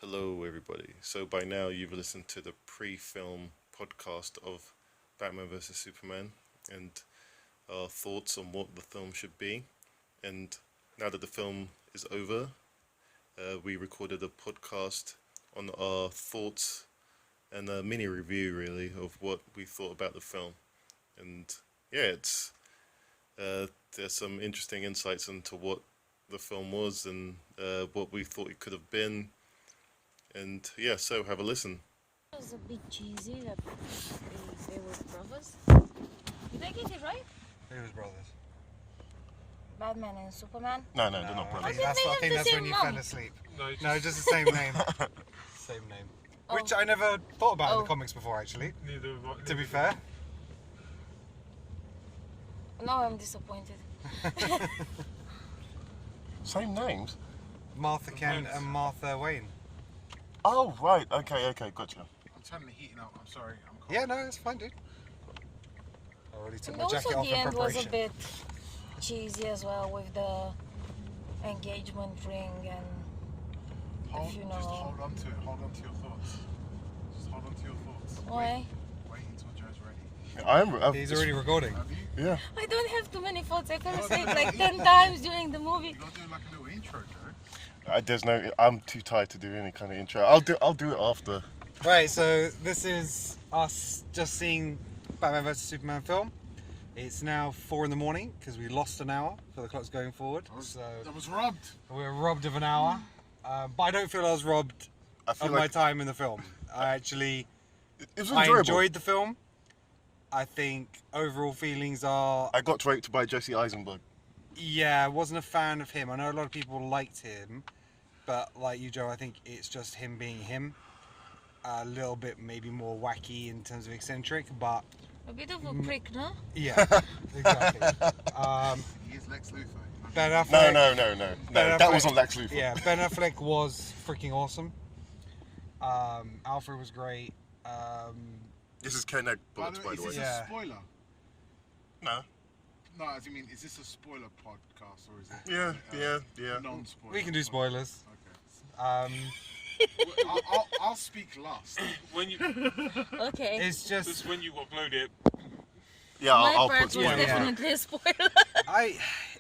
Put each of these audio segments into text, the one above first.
Hello, everybody. So by now you've listened to the pre-film podcast of Batman vs Superman and our thoughts on what the film should be. And now that the film is over, we recorded a podcast on our thoughts and a mini review, really, of what we thought about the film. And yeah, there's some interesting insights into what the film was and what we thought it could have been. And yeah, so have a listen. It was a bit cheesy that they were brothers. Did I get it right? Who was brothers? Batman and Superman. No, they're not I brothers. think that's, they I have think the that's same when you mum? fell asleep. No, Just the same name. Same name. Oh. Which I never thought about in Oh. the comics before, actually. neither of us. To be fair. Now I'm disappointed. Same names? Martha Kent Sometimes. and Martha Wayne. Oh, right. Okay, gotcha. I'm turning the heating up. I'm sorry. I'm cold. Yeah, no, it's fine, dude. I already took And my also jacket off the in end was preparation. a bit cheesy as well with the engagement ring and Just you know. hold on to it. Hold on to your thoughts. Just hold on to your thoughts. Why? Wait until Joe's ready. I've He's already recording. Have you? Yeah. I don't have too many thoughts. I fell asleep like 10 times during the movie. You gotta do like a little intro, Joe. I'm too tired to do any kind of intro. I'll do it after. Right, so this is us just seeing Batman vs Superman film. It's now 4 in the morning because we lost an hour for the clocks going forward. So That was robbed. we're robbed of an hour. But I don't feel I was robbed I feel of my like time in the film. it was I enjoyable. enjoyed the film. I think overall feelings are, I got raped by Jesse Eisenberg. yeah, I wasn't a fan of him. I know a lot of people liked him, but like you, Joe, I think it's just him being him. A little bit maybe more wacky in terms of eccentric, but A bit of a prick, no? yeah, exactly. He is Lex Luthor. Ben Affleck, No. Ben That Affleck- wasn't Lex Luthor. Yeah, Ben Affleck was freaking awesome. Alfred was great. This is Kenan Bullets, by Is the way. this Yeah. a spoiler? No. No, as you mean, is this a spoiler podcast or is it? Yeah. Non-spoiler. We can do podcast? spoilers. Okay. I'll speak last. When you Okay. It's just just when you upload it, Yeah, My I'll part put was yeah. definitely a spoiler.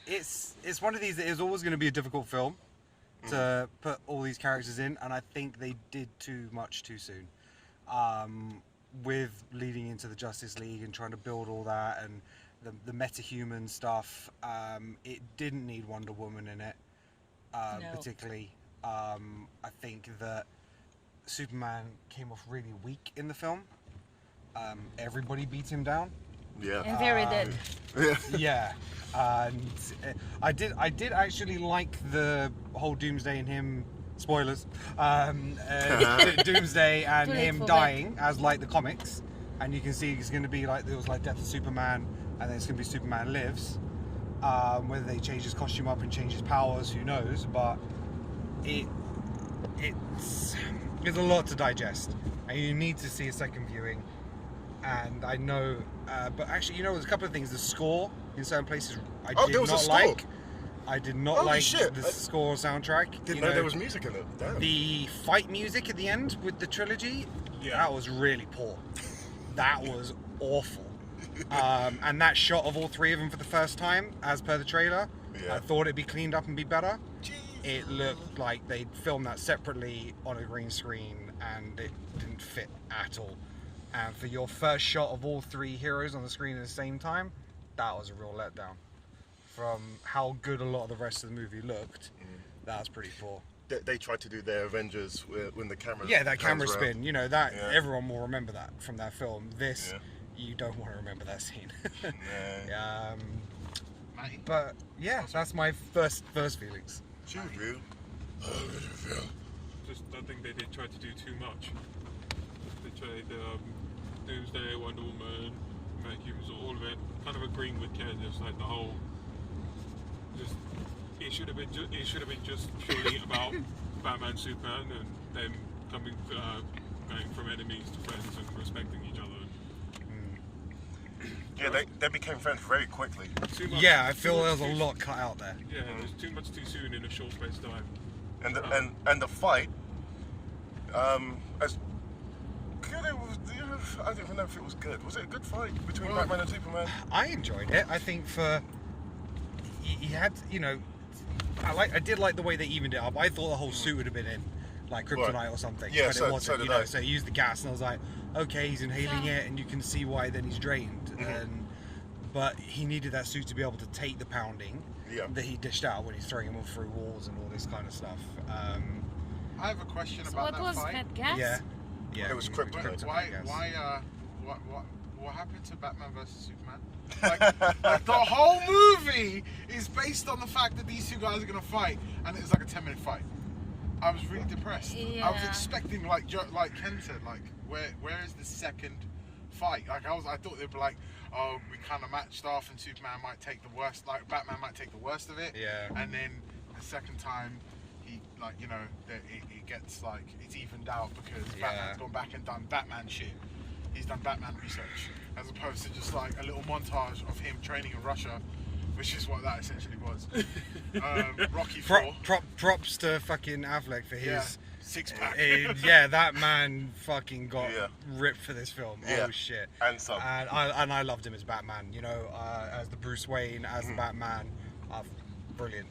it's one of these that is always going to be a difficult film to put all these characters in, and I think they did too much too soon. With leading into the Justice League and trying to build all that and the meta-human stuff, it didn't need Wonder Woman in it, No. particularly. I think that Superman came off really weak in the film. Everybody beat him down. Yeah. And very dead. Yeah, and I did actually like the whole Doomsday and him spoilers, Doomsday and Too late him for dying as like the comics, and you can see it's going to be like there was like Death of Superman, and then it's going to be Superman Lives. Whether they change his costume up and change his powers, who knows? But it's a lot to digest, and you need to see a second viewing. And I know, but actually, there's a couple of things. The score in certain places I Oh, did there was a not score? like. I did not Holy like shit, the I score soundtrack. Didn't know there was music in it. Damn. The fight music at the end with the trilogy. Yeah. That was really poor. That was awful. And that shot of all three of them for the first time, as per the trailer, Yeah. I thought it'd be cleaned up and be better. It looked like they'd filmed that separately on a green screen, and it didn't fit at all. And for your first shot of all three heroes on the screen at the same time, that was a real letdown. From how good a lot of the rest of the movie looked, that was pretty poor. They tried to do their Avengers when the camera. Yeah, that camera pans around. spin, that Yeah. everyone will remember that from that film. This, Yeah. you don't want to remember that scene. Yeah. Matty. But yeah, that's my first feelings. Shoot, real. just I think they did try to do too much. They tried Doomsday, Wonder Woman, Vacuums, all of it. Kind of agreeing with Ken, just like the whole. It should have been just purely about Batman, Superman, and them going from enemies to friends and respecting each other. Yeah, they became friends very quickly. Too much, Yeah, I feel too there was much a too- lot cut out there. Yeah, there's too much too soon in a short space of time. And the fight As good it was, I don't even know if it was good. Was it a good fight between Batman and Superman? I enjoyed it. I think he had, I did like the way they evened it up. I thought the whole suit would have been in, like kryptonite or something. Yeah, but so it wasn't. did I. So he used the gas, and I was like, okay, he's inhaling it, and you can see why. Then he's drained, but he needed that suit to be able to take the pounding that he dished out when he's throwing him all through walls and all this kind of stuff. I have a question So about what that was fight. that gas? Yeah. It was kryptonite. What happened to Batman versus Superman? Like the whole movie is based on the fact that these two guys are gonna fight, and it's like a 10-minute fight. I was really depressed. I was Yeah. expecting, like Ken said, like where is the second fight? Like I thought they'd be like, oh, we kind of matched off, and Superman might take the worst, like Batman might take the worst of it. Yeah. And then the second time, he it gets like it's evened out because Batman's gone back and done Batman shit. He's done Batman research, as opposed to just like a little montage of him training in Russia, which is what that essentially was. Rocky IV. Props to fucking Affleck for his six-pack. That man fucking got ripped for this film. Yeah. Oh shit. And some. And I loved him as Batman. As the Bruce Wayne, as the Batman. Brilliant.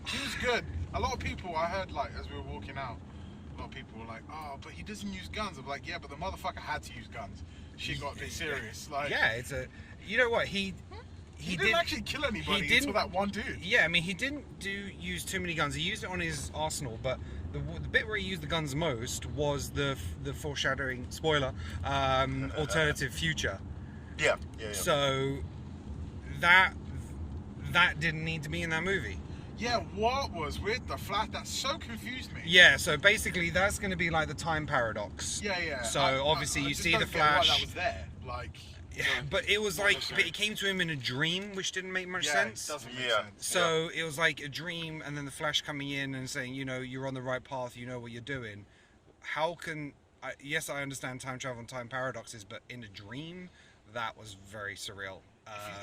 He was good. A lot of people, I heard, like, as we were walking out, a lot of people were like, oh, but he doesn't use guns. I'm like, yeah, but the motherfucker had to use guns. She got a bit serious. Like, It's a... You know what? He didn't actually kill anybody until that one dude. Yeah, I mean, he didn't use too many guns. He used it on his arsenal, but the bit where he used the guns most was the foreshadowing, spoiler, alternative future. Yeah. So that didn't need to be in that movie. Yeah, what was with the flash? That so confused me. Yeah, so basically that's going to be like the time paradox. Yeah. So obviously you just see don't the get why Flash. that was there. Like, Yeah, but it was like, but it came to him in a dream, which didn't make much sense. It doesn't make Yeah. sense. So it was like a dream, and then the Flash coming in and saying, you're on the right path, you know what you're doing. How can... yes, I understand time travel and time paradoxes, but in a dream, that was very surreal.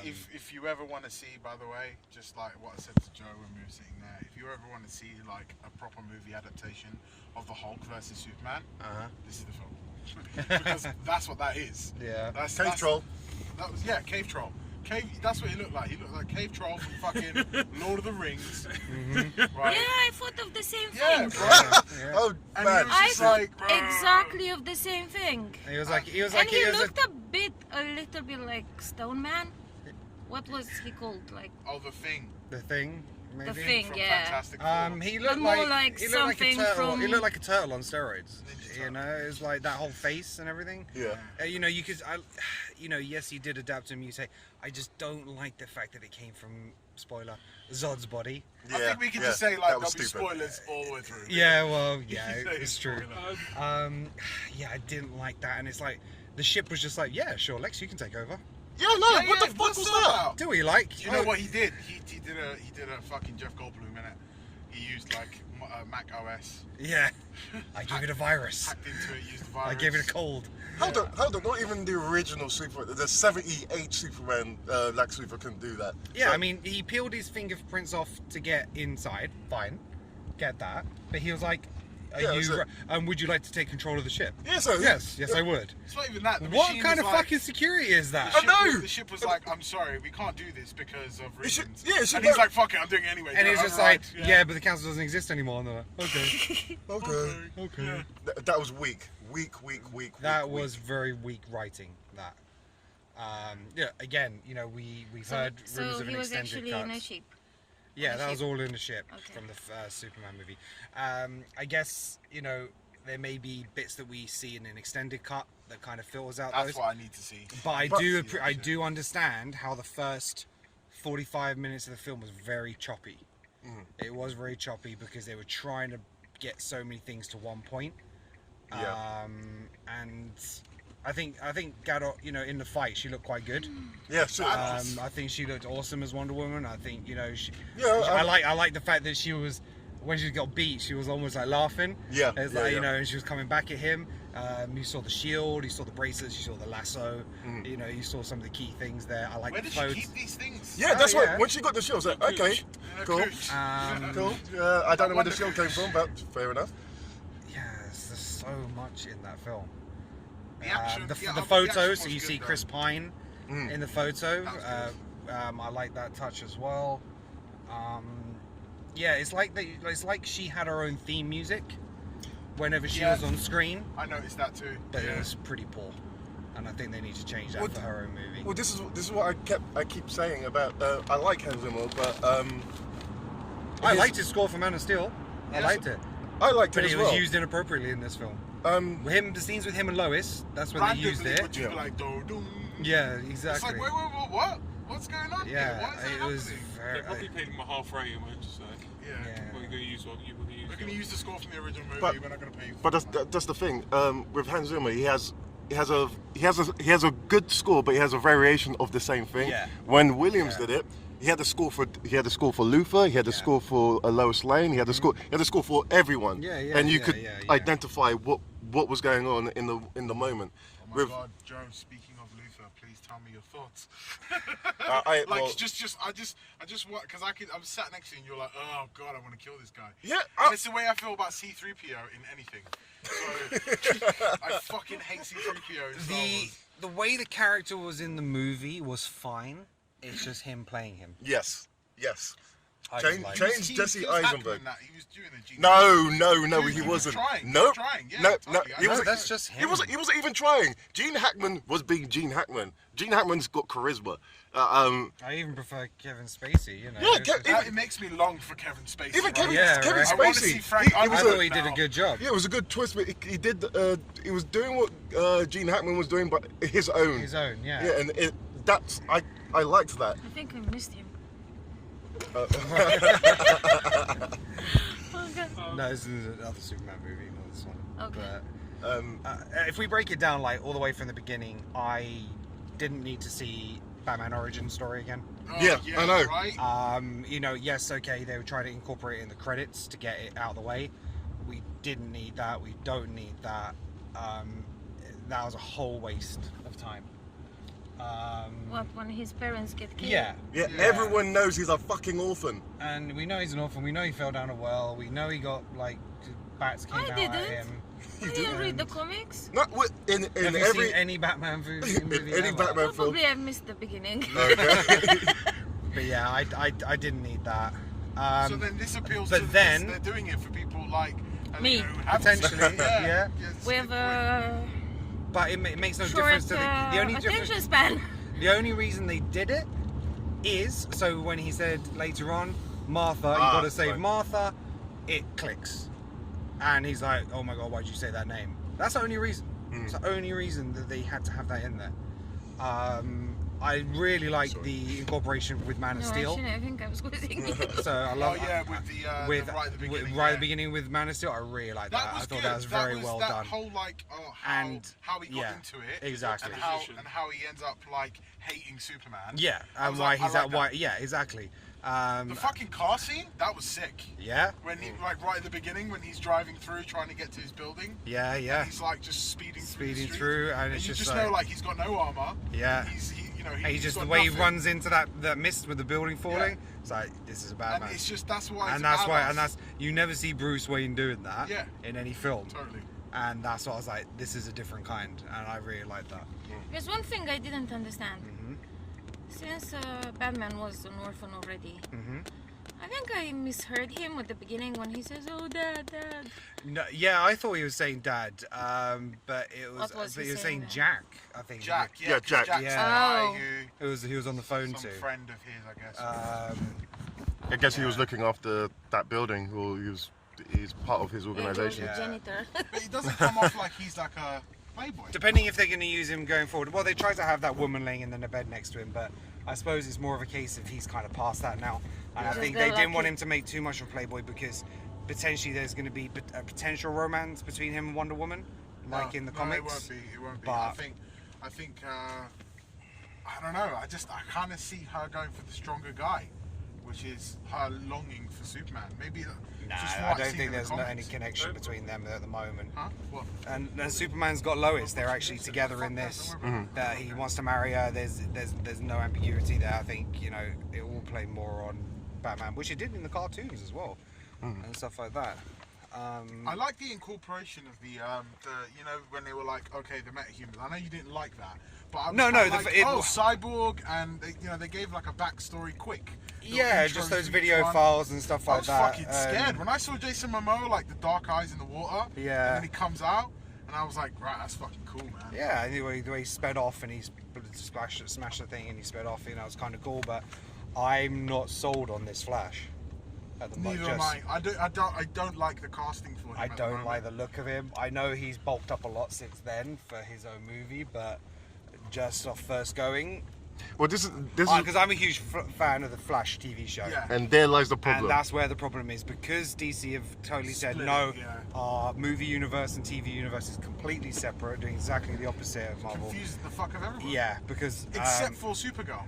If you ever want to see, by the way, just like what I said to Joe when we were sitting there, if you ever want to see like a proper movie adaptation of the Hulk versus Superman, this is the film. Because that's what that is. Yeah. Cave Troll. That was Cave Troll. That's what he looked like. He looked like Cave Troll from fucking Lord of the Rings. Right? Yeah, I thought of the same Yeah, thing. right. Oh, And man. he was I just thought like, exactly of the same thing. He was like, And he looked a little bit like Stone Man. What was he called? Like oh, the Thing. the Thing, maybe. the Thing, From yeah. Fantastic Four. He looked more like, like he looked like a something turtle. from- He looked like a turtle on steroids. Ninja It was like that whole face and everything. Yeah. You could, yes, he did adapt him. You say, I just don't like the fact that it came from, spoiler, Zod's body. I think we can just say like that there'll was be stupid. spoilers all the way through. Yeah, well, yeah, Say it's true. spoiler. I didn't like that, and it's like the ship was just like, yeah, sure, Lex, you can take over. Yeah, no, Yeah, what the yeah, fuck what's was that that? about? Do we like? You know what he did? He did a fucking Jeff Goldblum in it. He used like Mac OS, Yeah, I gave it a virus. hacked into it, used the virus. I gave it a cold. Hold on, not even the original the 78 Superman Lex Luthor couldn't do that. Yeah, So- I mean, he peeled his fingerprints off to get inside. Fine, get that. But he was like, would you like to take control of the ship? Yeah, so Yes, I would. It's not even that. The What machine kind was of like, fucking security is that? I know! The ship was like, I'm sorry, we can't do this because of It should- reasons. yeah, it should and he's go- like, fuck it, I'm doing it anyway. And he's Yeah, just alright, like, yeah, but the council doesn't exist anymore. And they're like, okay. Okay. Yeah. That was weak. That weak. was very weak writing. That. Again, we've heard So rumors of an he was extended actually cut. in a ship. Yeah, on a that was ship. all in the ship Okay. from the Superman movie. I guess there may be bits that we see in an extended cut that kind of filters out That's those. what I need to see. But I But- do understand how the first 45 minutes of the film was very choppy. It was very choppy because they were trying to get so many things to one point. Yeah. And I think Gadot, in the fight, she looked quite good. Yeah, sure. I think she looked awesome as Wonder Woman. I think Yeah, I like the fact that she was, when she got beat, she was almost like laughing. Yeah, It's yeah, like yeah. and she was coming back at him. You saw the shield, you saw the bracelets, you saw the lasso. You saw some of the key things there. I like Where the did she clothes. keep these things? Yeah, that's yeah. what. When she got the shield, I was like, okay, cool, Um, cool. I don't know where the shield came from, but fair enough. there's so much in that film. The action, the the photo, action so was you good, see though. Chris Pine in the photo. That was I like that touch as well. It's like she had her own theme music whenever she was on screen, I noticed that too. but it was pretty poor, and I think they need to change that Well, for her own movie. Well, this is what I keep saying about. I like Hans Zimmer, but I liked his score for Man of Steel. I liked it, I liked but it as it was well. used inappropriately in this film. The The scenes with him and Lois, that's when they used Randomly, it. would you be like, do-dum? Yeah, It's exactly. like, wait, what? What's going on here? Yeah, Why is that it was happening? They very. probably paid him a half rate and went to say, Yeah. well, you're going to use what you're going to use. We're going to use the score from the original movie. But- We're not going to pay you. But that's the thing. With Hans Zimmer, he has a good score, but he has a variation of the same thing. Yeah. When Williams did it, he had the score for Luther. He had the score for Lois Lane. He had the score. He had the score for everyone. And you could identify what was going on in the moment. Oh my God, Joe! Speaking of Luther, please tell me your thoughts. I just want because I'm sat next to you and you're like, oh God, I want to kill this guy. Yeah. And it's the way I feel about C-3PO in anything. So I fucking hate C-3PO in Star Wars. The way the character was in the movie was fine. It's just him playing him. Yes. I Change- just change- He Jesse was Eisenberg. Hackman that. He was doing a G. No, Dude, he wasn't. Trying. No, Trying. Yeah, no, totally. he wasn't. that's just him. He wasn't even trying. Gene Hackman was being Gene Hackman. Gene Hackman's got charisma. I even prefer Kevin Spacey. You know. Yeah, It's just- It makes me long for Kevin Spacey. Even Kevin, Yeah, Kevin right. I want to see Spacey. Frank he was I a- thought he did a good job. Yeah, it was a good twist, but he did. He was doing what Gene Hackman was doing, but his own. His own, yeah. Yeah, and that's I liked that. I think I missed him. Uh, Oh God. No, this is another Superman movie, not this one. Okay. But if we break it down like all the way from the beginning, I didn't need to see Batman origin story again. Yeah, I know. Right? Yes, okay, they were trying to incorporate it in the credits to get it out of the way. We didn't need that. We don't need that. That was a whole waste of time. What, when his parents get killed? Yeah, yeah, everyone knows he's a fucking orphan. and we know he's an orphan. We know he fell down a well. We know he got like bats came I out didn't. at him. I didn't read the comics. Not in Have you every seen any Batman movie? any ever? Batman film. Probably I missed the beginning. Okay. But yeah, I didn't need that. So then this appeals but to then- they're doing it for people like Me. Alina who have Potentially, yeah. We have But it makes no short difference to the only attention difference. span. The only reason they did it is so when he said later on, Martha, you got to save right. Martha, it clicks, and he's like, oh my God, why'd you say that name? That's the only reason. It's the only reason that they had to have that in there. I really like the incorporation with Man of No, Steel. actually, I think I was quizzing you. So I Oh love yeah, with the with right at the beginning. right at yeah. the beginning with Man of Steel. I really like that. I thought good. that was very was well that done. Whole like And, how he got yeah, into it, exactly. and how he ends up like hating Superman. Yeah, I and was why like, I he's like at that. why? Yeah, exactly. The fucking car scene that was sick. Yeah, When he like right at the beginning when he's driving through trying to get to his building. yeah, And yeah. he's like just speeding Speeding through, through, and and it's you just just like, know like he's got no armor. yeah. He's just got the way he nothing. runs into that mist with the building falling. It's like this is a bad And man. it's just that's why. And that's why, and that's you never see Bruce Wayne doing that Yeah. in any film. totally. And that's what I was like, this is a different kind, and I really like that. There's one thing I didn't understand. Mm-hmm. Since Batman was an orphan already, Mm-hmm. I think I misheard him at the beginning when he says, "Oh, Dad, Dad." No, yeah, I thought he was saying Dad, but it was, What was but he he was saying saying then? Jack. I think. Jack, Yeah, yeah, 'cause Jack. Jack's Yeah. the guy Oh. He was on the phone some too. friend of his, I guess. I guess he was looking after that building, or he's part of his Yeah, he was organization. a Yeah. janitor. But he doesn't come off like he's like a playboy. Depending if they're going to use him going forward. Well, they tried to have that woman laying in the bed next to him, but I suppose it's more of a case of he's kind of past that now. And I Just think go they didn't lucky. want him to make too much of a playboy because potentially there's going to be a potential romance between him and Wonder Woman, like in the comics. No, it won't be. It won't be. But- I think. I don't know. I kind of see her going for the stronger guy, which is her longing for Superman. Maybe. Nah, just from I what don't I've seen think in the there's any comics. connection between them at the moment. Huh? What? And Superman's got Lois. They're actually together in this. That he wants to marry her. There's no ambiguity there. I think it will play more on Batman, which it did in the cartoons as well, and stuff like that. I like the incorporation of the you know, when they were like, okay, the metahumans. I know you didn't like that, but I was Cyborg, and they, you know, they gave like a backstory quick. Yeah, just those video files and stuff like that. I was fucking scared when I saw Jason Momoa, like the dark eyes in the water. Yeah. And then he comes out, and I was like, right, that's fucking cool, man. Yeah, anyway, the way he sped off and he smashed the thing and he sped off, you know, it was kind of cool. But I'm not sold on this Flash. Neither am I. I don't like the casting for him. I don't like the look of him. I know he's bulked up a lot since then for his own movie, but just off first going. Well, this is because I'm a huge fan of the Flash TV show. Yeah. and there lies the problem. And that's where the problem is, because DC have totally said Split, no, yeah. our movie universe and TV universe is completely separate, doing exactly the opposite of Marvel. Confuses the fuck of everyone. Yeah, because Except for Supergirl.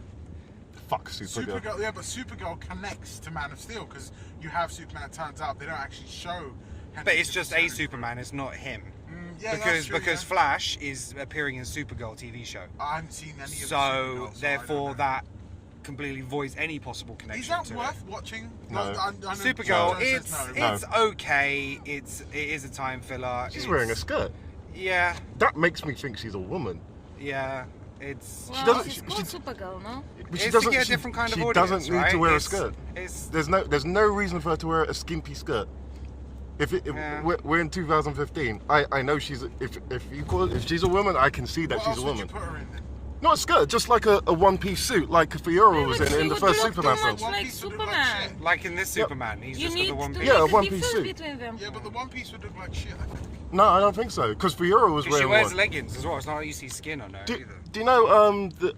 Fuck Supergirl. Yeah, but Supergirl connects to Man of Steel because you have Superman. It turns out they don't actually show. But it's just a Superman, it's not him. Yeah, because that's true, Flash is appearing in Supergirl TV show. I haven't seen any of the So Supergirl, so therefore that completely voids any possible connection. Is that to worth watching? No. I know Supergirl, Joe says it's okay. It is a time filler. She's wearing a skirt. Yeah, That makes me think she's a woman. yeah. It's Well, she's called Supergirl, no? But it's to get a different kind of she audience, doesn't need right? to wear It's- a skirt. It's There's no reason for her to wear a skimpy skirt. If Yeah. we're in 2015, I know she's if she's a woman, I can see that What she's else a would you woman. put her in then? Not a skirt, just like a one-piece suit, like Fiora was but in she the would first look Superman too film. much One like piece would look like Superman. shit. like in this Superman. He's You just need got the one to piece. Yeah, make one a piece difference suit. between them. Yeah, but the one piece would look like shit, I think. No, I don't think so, because Fiora was She wearing wears one. leggings as well. It's not like you see skin on her Do, either. do you know But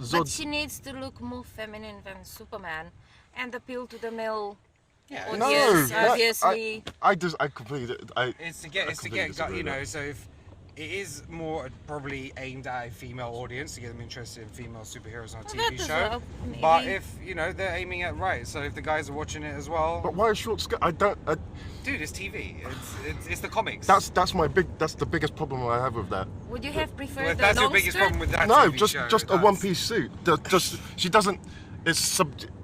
Zod? she needs to look more feminine than Superman and appeal to the male Yeah, audience, No, obviously. I completely. it's to get, completely disagree you with know. that. So if it is more probably aimed at a female audience to get them interested in female superheroes on a Well, TV that as show. well, But maybe. if you know they're aiming at right, so if the guys are watching it as well, But why a short skirt? dude, it's TV. It's the comics. That's the biggest problem I have with that. Would you have Well, preferred if the that's your long biggest skirt? problem with that No, TV just show, just a that's- one-piece suit. Just she doesn't. It's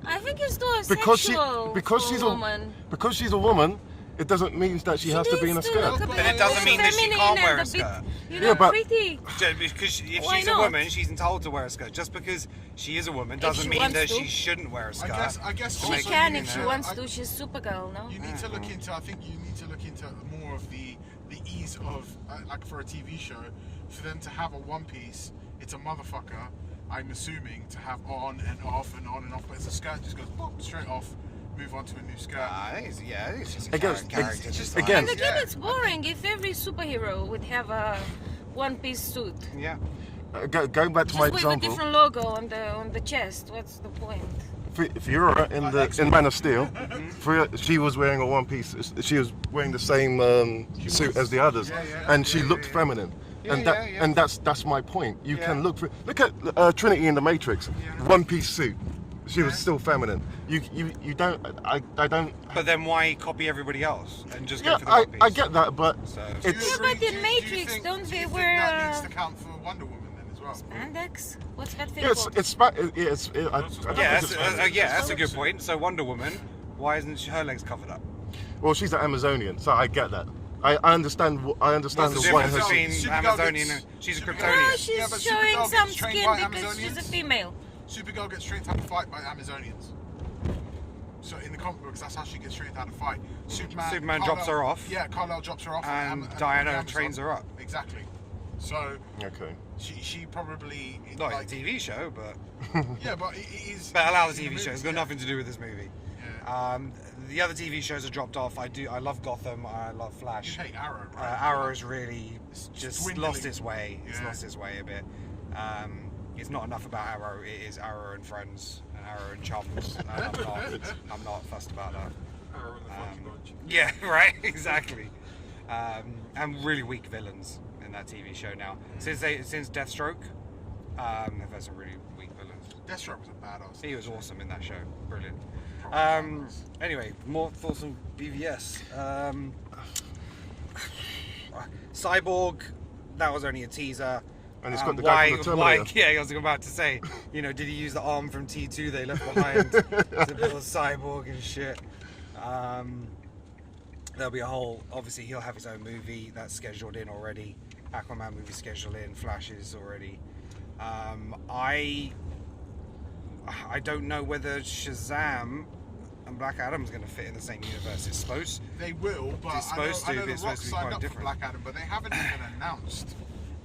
I think it's too because sexual because for she's a woman. because she's a woman. It doesn't mean that she has to be in a needs to look skirt. a But bit it doesn't mean that she feminine can't wear a and bit, skirt. You Yeah, know, but- pretty. Because if Why she's a not? woman, she's entitled to wear a skirt. Just because she is a woman doesn't she mean wants that to. she shouldn't wear a skirt. I guess She also can you if need she to- wants I- to. She's Supergirl, no? You need to look into. I think you need to look into more of the ease of like for a TV show, for them to have a one piece. It's a motherfucker. I'm assuming to have on and off and on and off, but it's a skirt just goes boop, straight off. Move on to a new skirt. I think it's just a Again, character. it's just again- And again, it's boring if every superhero would have a one-piece suit. yeah. Going back to Just my with a example, different logo on the chest. What's the point? Fiora in Man of Steel, she was wearing a one-piece. She was wearing the same suit as the others, and she looked feminine. And that's my point. You can look at Trinity in the Matrix, one-piece suit. She was still feminine. You don't. I don't. But then why copy everybody else and just go Yeah, for the one piece? I get that, but So- Do you it's agree- but in do you Matrix, think- don't do they you think wear, that needs to count for Wonder Woman then as well? Spandex? What's that thing yeah, called? I don't think that's a good point. So Wonder Woman, why isn't her legs covered up? Well, she's an Amazonian, so I get that. I understand. I understand What's the why difference her. between Supergirl Amazonian gets- and she's a Supergirl- No, Kryptonian? she's Yeah, but showing Supergirl some gets trained skin by because she's a Amazonians. female. Supergirl gets trained how to fight by Amazonians. So in the comic books, that's how she gets trained how to fight. Superman drops her off. Yeah, Kal-El drops her off. And the Diana Amazon. trains her up. Exactly. So Okay. she probably Not like, in the TV show, but yeah, but it is. but allow the in TV show. movies, It's got yeah. nothing to do with this movie. Yeah. The other TV shows are dropped off. I love Gotham. I love You Flash. hate Arrow, right? Arrow's really It's just dwindling. lost its way. It's Yeah. lost its way a bit. It's not enough about Arrow. It is Arrow and Friends and Arrow and Chums. And I'm not fussed about that. Arrow and the Funky Bunch. Yeah, right. Exactly. And really weak villains in that TV show now. Since Deathstroke, they've had some really weak villains. Deathstroke was a badass. He was awesome in that show. Brilliant. Anyway, more thoughts on BVS. Cyborg, that was only a teaser. And it's got the guy from the Terminator. Yeah, I was about to say, did he use the arm from T2 they left behind to build a cyborg and shit? there'll be a whole. Obviously, he'll have his own movie that's scheduled in already. Aquaman movie scheduled in. Flash is already. I don't know whether Shazam and Black Adam's going to fit in the same universe. It's supposed. They will, but It's supposed I to, know but it's The Rock supposed to be signed quite up different. for Black Adam, but they haven't even announced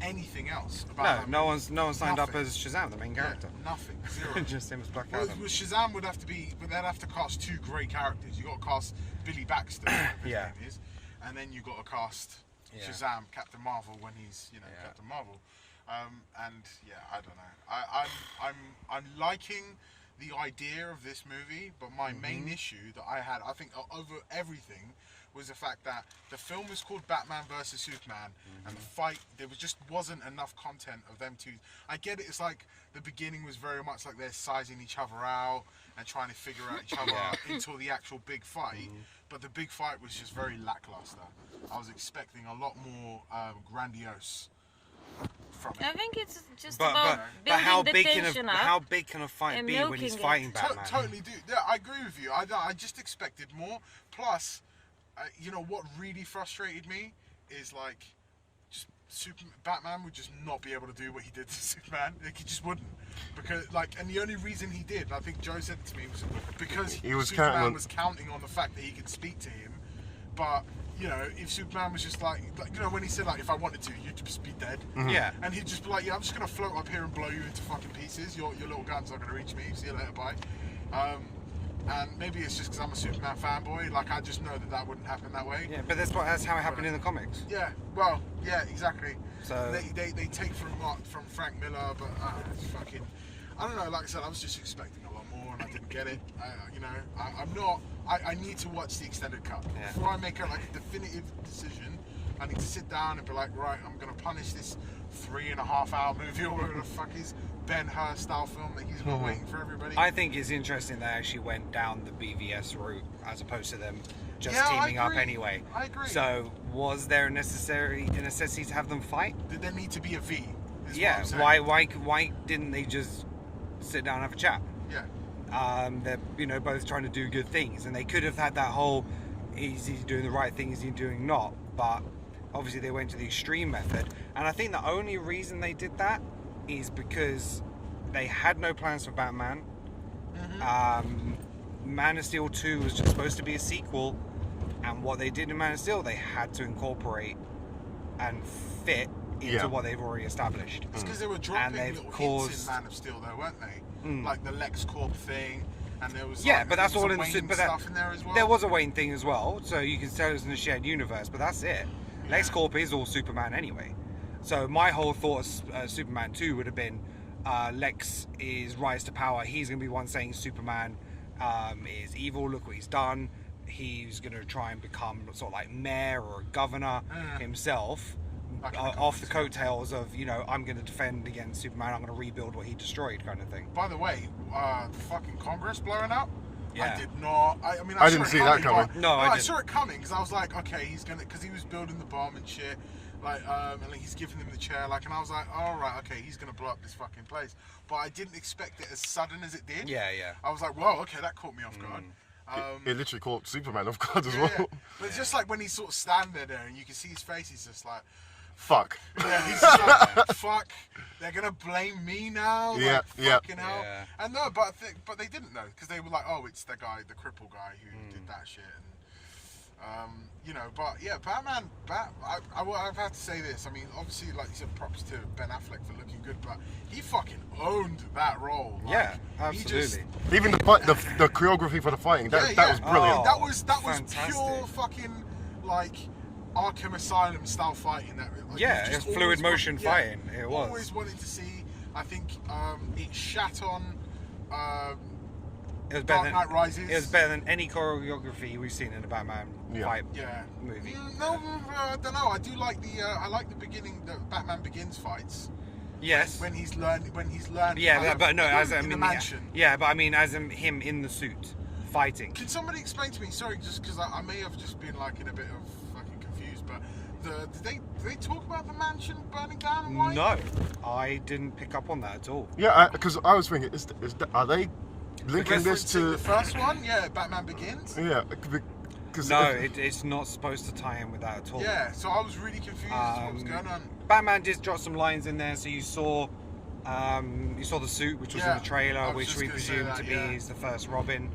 anything else about No, that. no one's signed up Nothing. as Shazam, the main character. Yeah, nothing. Zero. Just him as Black Well, Adam. Shazam would have to be, but they'd have to cast two great characters. You got to cast Billy Baxter, whatever his Yeah. name is, and then you got to cast Yeah. Shazam, Captain Marvel, when he's Yeah. Captain Marvel. And yeah, I don't know. I'm liking the idea of this movie, but my main issue that I had, I think, over everything, was the fact that the film was called Batman vs Superman, and the fight, there wasn't enough content of them two. I get it, it's like the beginning was very much like they're sizing each other out and trying to figure out each other out until the actual big fight, but the big fight was just very lackluster. I was expecting a lot more grandiose from it. I think it's just But about building how the big tension up. how big can a fight and be when milking he's it. fighting Batman? Totally do. Yeah, I agree with you. I just expected more. Plus, you know what really frustrated me is like, just Batman would just not be able to do what he did to Superman. Like, he just wouldn't, because and the only reason he did, I think Joe said it to me, was because Superman was counting on the fact that he could speak to him. But you know, if Superman was just like when he said if I wanted to, you'd just be dead. Yeah. And he'd just be like, yeah, I'm just gonna float up here and blow you into fucking pieces. Your little gun's not gonna reach me. See you later, bye. And maybe it's just because I'm a Superman fanboy. Like, I just know that wouldn't happen that way. Yeah, but that's how it happened in the comics. Yeah. Well, yeah, exactly. So They take from Frank Miller, but it's fucking. I don't know. Like I said, I was just expecting a lot more, and I didn't get it. I'm not. I need to watch the extended cut before I make a definitive decision. I need to sit down and be like, right, I'm gonna punish this 3.5 hour movie or whatever the fuck is Ben-Hur style film that he's got waiting for everybody. I think it's interesting they actually went down the BVS route as opposed to them just Yeah, I teaming up agree. anyway. I agree. So was there a necessity to have them fight? Did there need to be a V? Is Yeah. what I'm saying. Why didn't they just sit down and have a chat? Yeah. They're both trying to do good things, and they could have had that whole is he doing the right thing, is he doing not? But obviously they went to the extreme method, and I think the only reason they did that is because they had no plans for Batman. Man of Steel 2 was just supposed to be a sequel, and what they did in Man of Steel they had to incorporate and fit into what they've already established. It's because they were dropping they've little caused- hints in Man of Steel, though, weren't they? Like the LexCorp thing, and there was But that's all in the Wayne but stuff in there as well. There was a Wayne thing as well, so you can tell it's in the shared universe, but that's it. Yeah. LexCorp is all Superman anyway. So my whole thought of Superman 2 would have been Lex is rise to power. He's going to be one saying Superman is evil, look what he's done. He's going to try and become sort of like mayor or a governor himself. Back in the Off the comics, coattails of, I'm going to defend against Superman, I'm going to rebuild what he destroyed kind of thing. By the way, the fucking Congress blowing up. Yeah. I did not. I mean, I saw didn't it see that coming. but- No, I I didn't. saw it coming because I was like, okay, he's gonna, because he was building the bomb and shit, and he's giving him the chair, and I was like, all right, okay, he's gonna blow up this fucking place. But I didn't expect it as sudden as it did. Yeah. I was like, whoa, okay, that caught me off guard. It literally caught Superman off guard as Yeah, well. but it's just like when he's sort of standing there and you can see his face, he's just like, Fuck. yeah, he's just like, fuck, they're gonna blame me now. Yeah, like, yeah. fucking hell. Yeah. And no, but they didn't know because they were like, oh, it's the guy, the cripple guy who did that shit. And but yeah, Batman. I've had to say this. I mean, obviously, like you said, props to Ben Affleck for looking good, but he fucking owned that role. Like, Yeah, he absolutely. just- Even the choreography for the fighting, that was brilliant. Oh, that was fantastic. pure fucking like Arkham Asylum style fighting. That like, Yeah, you just it's fluid always motion want- fighting. It was. Always wanted to see. I think it shat on. It was Dark better Knight than Rises. It was better than any choreography we've seen in a Batman fight Yeah. movie. No, I don't know. I do like the beginning, the Batman Begins fights. Yes. When he's learned. Yeah, but no, as I in mean, the mansion. yeah, but I mean, as in him in the suit fighting. Can somebody explain to me? Sorry, just because I may have just been like in a bit of fucking confused, but did they talk about the mansion burning down and why? No, I didn't pick up on that at all. Yeah, because I was thinking, are they linking this Referencing to? the first one? Yeah, Batman Begins. Yeah, No, it's not supposed to tie in with that at all. Yeah, so I was really confused as to what was going on. Batman did drop some lines in there, so you saw the suit, which was in the trailer, which we presumed to be the first Robin,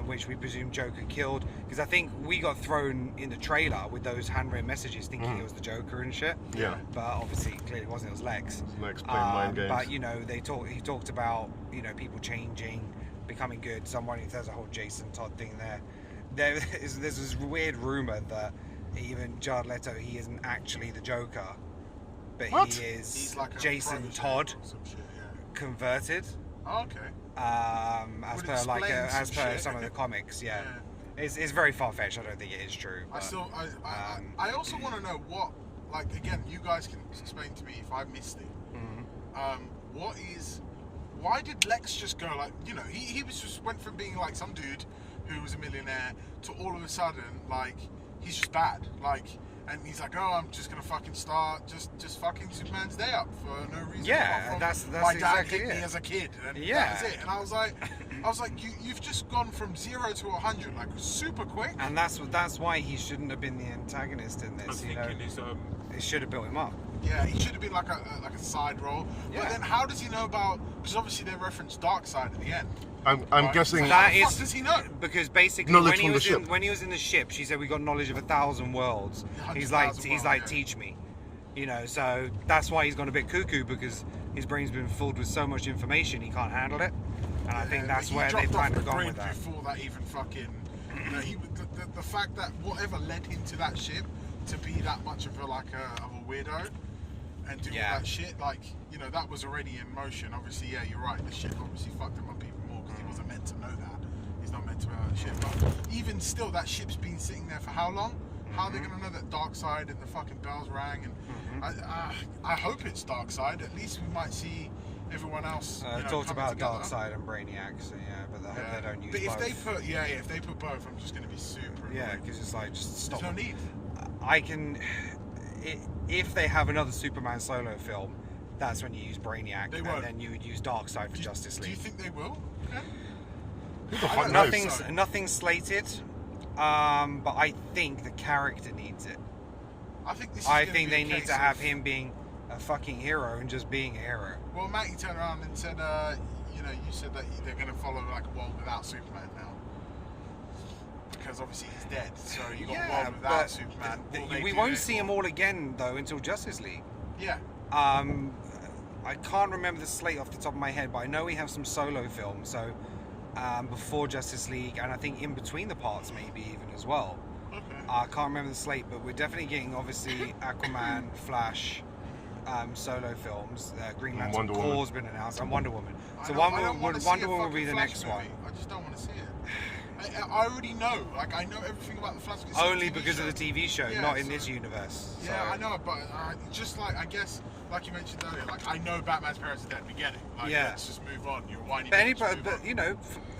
which we presume Joker killed. Because I think we got thrown in the trailer with those handwritten messages, thinking it was the Joker and shit. Yeah. But obviously, clearly it wasn't. It was Lex. Lex playing mind games. But you know, he talked about people changing, becoming good. There's a whole Jason Todd thing there. There's this weird rumor that even Jared Leto, he isn't actually the Joker, but he's like Jason Todd converted. Oh, okay. As per some of the comics, yeah. It's very far fetched. I don't think it is true. But, I also want to know what, like, again, you guys can explain to me if I missed it. Why did Lex just go like, he went from being like some dude who was a millionaire to all of a sudden like he's just bad, like, and he's like, oh, I'm just gonna fucking start just fucking Superman's day up for no reason. Yeah, that's my dad exactly hit me it. as a kid, and that was it. And I was like, you've just gone from 0 to 100 like super quick. And that's why he shouldn't have been the antagonist in this. It should have built him up. Yeah, he should have been like a side role. Yeah. But then how does he know about? Because obviously they referenced Darkseid at the end. I'm guessing that is. How does he know? Because basically when he was in the ship, she said we got knowledge of 1,000 worlds. He's like teach me, So that's why he's gone a bit cuckoo, because his brain's been filled with so much information he can't handle it. And I think that's where they've kind of gone with that. Before that even fucking, the fact that whatever led him to that ship to be that much of a weirdo and do all that shit, like, that was already in motion. Obviously, yeah, you're right. The ship obviously fucked him up even more because he wasn't meant to know that. He's not meant to know that ship. But even still, that ship's been sitting there for how long? How are they going to know that Darkseid and the fucking bells rang? And I hope it's Darkseid. At least we might see everyone else. Talked about Darkseid and Brainiac, so but I hope they don't use both. But if they put both, I'm just going to be super annoyed. Yeah, because it's like, just stop. There's no need. If they have another Superman solo film, that's when you use Brainiac, and then you would use Darkseid for Justice League. Do you think they will? Okay. Nothing's slated, but I think the character needs it. I think they need to have him being a fucking hero and just being a hero. Well, Matty turned around and said, you said that they're going to follow like a world without Superman now. Because obviously he's dead, so you got a world without Superman. We won't see him all again though until Justice League. Yeah. I can't remember the slate off the top of my head, but I know we have some solo films. So before Justice League, and I think in between the parts maybe even as well. Okay. I can't remember the slate, but we're definitely getting obviously Aquaman, Flash, solo films. Green Lantern Corps been announced, and Wonder Woman. So Wonder Woman will be the next one. I just don't want to see it. I already know. Like, I know everything about the Flash. Only because of the TV show, not in this universe. Yeah, I know, but just like, I guess, like you mentioned earlier, like, I know Batman's parents are dead. We get it. Like, let's just move on. You're whiny. But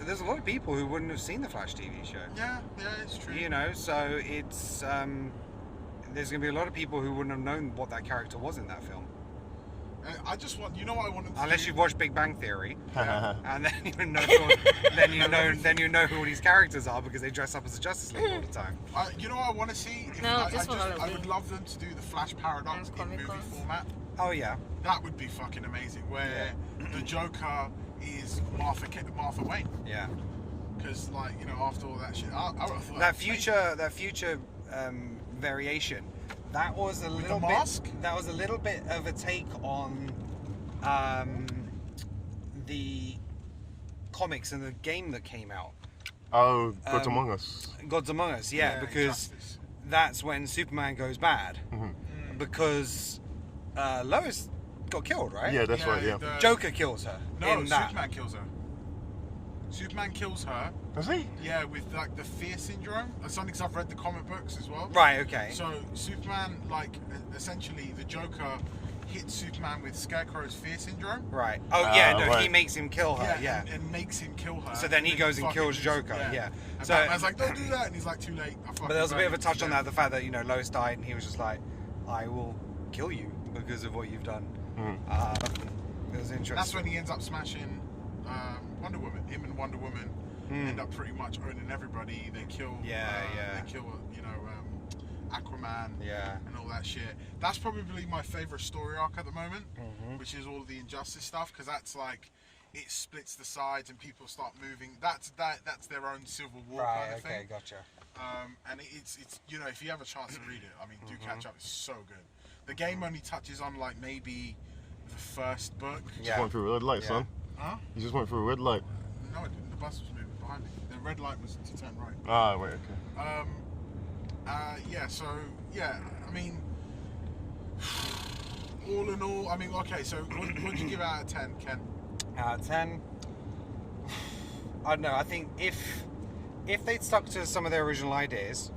there's a lot of people who wouldn't have seen the Flash TV show. Yeah, it's true. So it's there's going to be a lot of people who wouldn't have known what that character was in that film. I just want, what I wanted to unless you've watched Big Bang Theory, and then you know who all these characters are because they dress up as the Justice League all the time. What I want to see? I would love them to do the Flash paradox in movie format. Oh yeah, that would be fucking amazing. Where the Joker is Martha Wayne. Yeah. Because after all that shit, I would have thought that future variation. That was a little bit of a take on the comics and the game that came out. Oh, Gods Among Us. Gods Among Us, because that's when Superman goes bad. Mm-hmm. Because Lois got killed, right? Yeah, that's right. Yeah. Joker kills her. No, Superman kills her. Superman kills her. Does he? Yeah, with like the fear syndrome. That's something because I've read the comic books as well. Right, okay. So Superman, essentially the Joker hits Superman with Scarecrow's fear syndrome. Right. Oh yeah, right. He makes him kill her. Yeah. And makes him kill her. So then he goes and kills Joker. Yeah. And so Batman's like, don't do that, and he's like, too late. But there was a bit of a touch on that, the fact that Lois died, and he was just like, I will kill you because of what you've done. Mm. It was interesting. That's when he ends up smashing Wonder Woman. Him and Wonder Woman end up pretty much owning everybody. They kill. They kill. Aquaman. Yeah. And all that shit. That's probably my favorite story arc at the moment, which is all the Injustice stuff, because that's like, it splits the sides and people start moving. That's their own civil war kind of thing. Okay, gotcha. And it's if you have a chance to read it, I mean, do catch up. It's so good. The game only touches on like maybe the first book. You just went through a red light, son. Huh? You just went through a red light. No, I didn't. The bus was moving behind me. The red light was to turn right. Ah, wait, okay. I mean, all in all, I mean, okay, so what would you give out of 10, Ken? Out of 10, I don't know. I think if they'd stuck to some of their original ideas,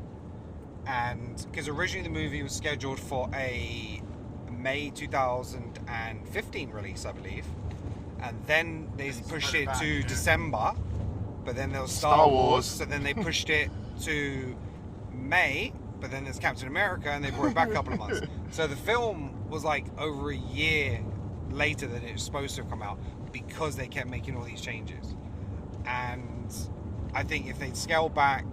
and because originally the movie was scheduled for a May 2015 release, I believe, and then they pushed it to December, but then there was Star Wars, so then they pushed it to May, but then there's Captain America, and they brought it back a couple of months. So the film was like over a year later than it was supposed to have come out, because they kept making all these changes. And I think if they'd scale back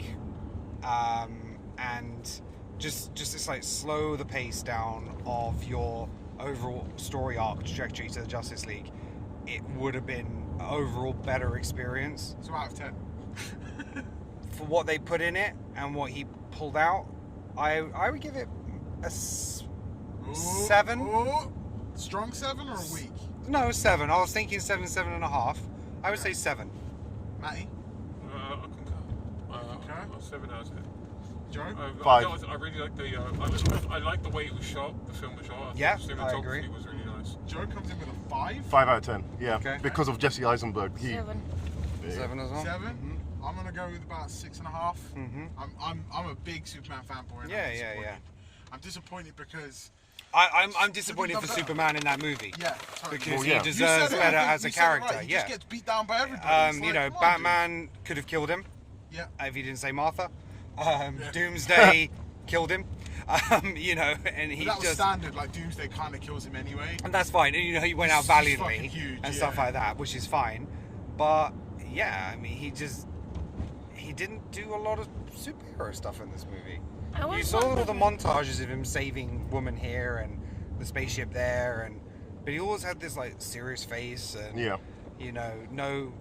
and just like slow the pace down of your overall story arc trajectory to the Justice League, it would have been an overall better experience. So out of 10. For what they put in it and what he pulled out, I would give it a 7. Strong 7 or a weak? No, 7. I was thinking 7.5. I would say 7. Matty? I concur. 7 out of 10. Joe? 5. I really like the. I like the way it was shot. The film was shot. Yeah, the I agree. cinematography was really nice. Joe comes in with a 5? 5 out of 10, yeah. Okay. Because of Jesse Eisenberg. 7. 7 as well. 7? Mm-hmm. I'm gonna go with about 6.5. Mm-hmm. I'm a big Superman fanboy. And Yeah. I'm disappointed because I'm disappointed for Superman in that movie. Yeah, sorry. Because Well, yeah. he deserves better as a character. Right. He Yeah. just gets beat down by everybody. It's like, come on, Batman could have killed him. Yeah. If he didn't say Martha. Doomsday killed him. And he But that was just. standard. Like Doomsday kind of kills him anyway. And that's fine. And, he went out He's valiantly fucking huge, and stuff like that, which is fine. But yeah, I mean, he didn't do a lot of superhero stuff in this movie. You saw all the montages of him saving woman here and the spaceship there, but he always had this like serious face and no.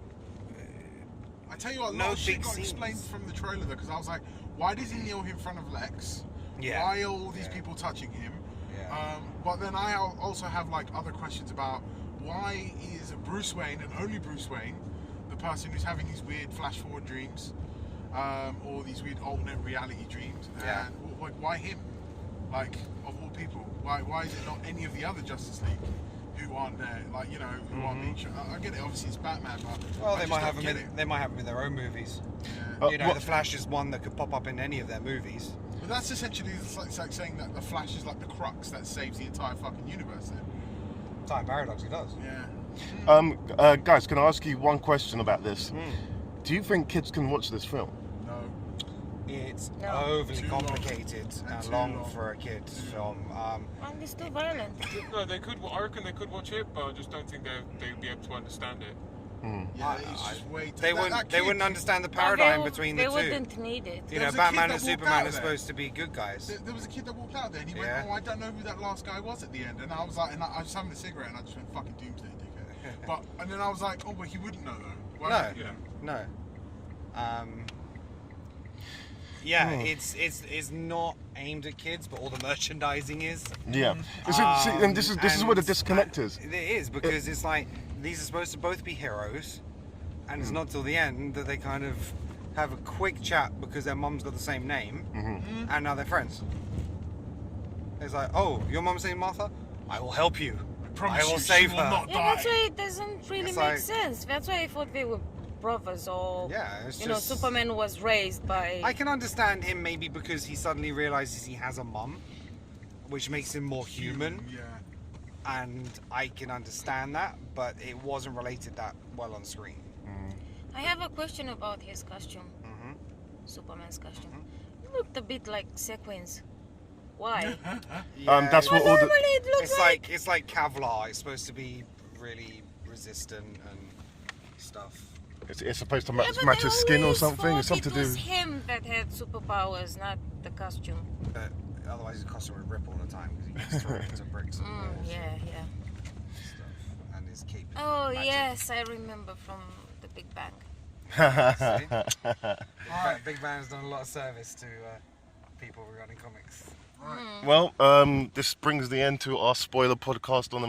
I tell you what, a No lot of shit big got scenes. explained from the trailer though, because I was like, why does he kneel in front of Lex? Yeah. Why are all these people touching him? Yeah. But then I also have like other questions about why is Bruce Wayne and only Bruce Wayne the person who's having these weird flash forward dreams, or these weird alternate reality dreams? Yeah. And why him? Like, of all people, why is it not any of the other Justice League who aren't there? Like, who aren't being shown? I get it. Obviously, it's Batman, but Well, I they just might don't have him. get it. They might have him in their own movies. Yeah. The Flash is one that could pop up in any of their movies. But that's essentially it's like saying that the Flash is like the crux that saves the entire fucking universe. Then. Time paradox, he does. Yeah. Guys, can I ask you one question about this? Hmm. Do you think kids can watch this film? No. It's No. overly Too long. complicated And and too long long. for a kid's film. And it's too violent. No, they could. I reckon they could watch it, but I just don't think they'd be able to understand it. Yeah, it's just way too. They wouldn't understand the paradigm They between the two. wouldn't need it. You There know, was a kid Batman that and walked Superman out are there. supposed to be good guys. There was a kid that walked out there and he Yeah. went, "Oh, I don't know who that last guy was at the end." And I was like, I was having a cigarette and I just went, "Fucking Doomsday, dickhead." And then I was like, "Oh, but he wouldn't know though." Why No. would he? Yeah. No. It's not aimed at kids, but all the merchandising is. Yeah. And this is where the disconnect is. It is, because it's like these are supposed to both be heroes, and it's not till the end that they kind of have a quick chat because their mum's got the same name, and now they're friends. It's like, oh, your mum's named Martha? I will help you. Promise I will you, save she will her. not Yeah, die. that's why it doesn't really It's make like- sense. That's why I thought they were brothers, or Yeah, it's you know, just- Superman was raised by. I can understand him maybe because he suddenly realizes he has a mum, which makes him more human. Yeah. And I can understand that, but it wasn't related that well on screen. I have a question about his costume, Superman's costume. It looked a bit like sequins. Why? That's what all Normally the. it looks It's like Kevlar. It's supposed to be really resistant and stuff. It's supposed to Yeah, match, but match they his skin or always something. It's thought something to it do. was him that had superpowers, not the costume. But otherwise, his costume would rip all the time because he gets thrown into bricks and walls Yeah, yeah. and stuff. And his cape. Oh magic. yes, I remember from the Big Bang. Alright, Big Bang's done a lot of service to people regarding comics. Well, this brings the end to our spoiler podcast on the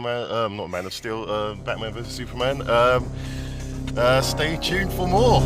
not Man of Steel, Batman vs Superman. Stay tuned for more.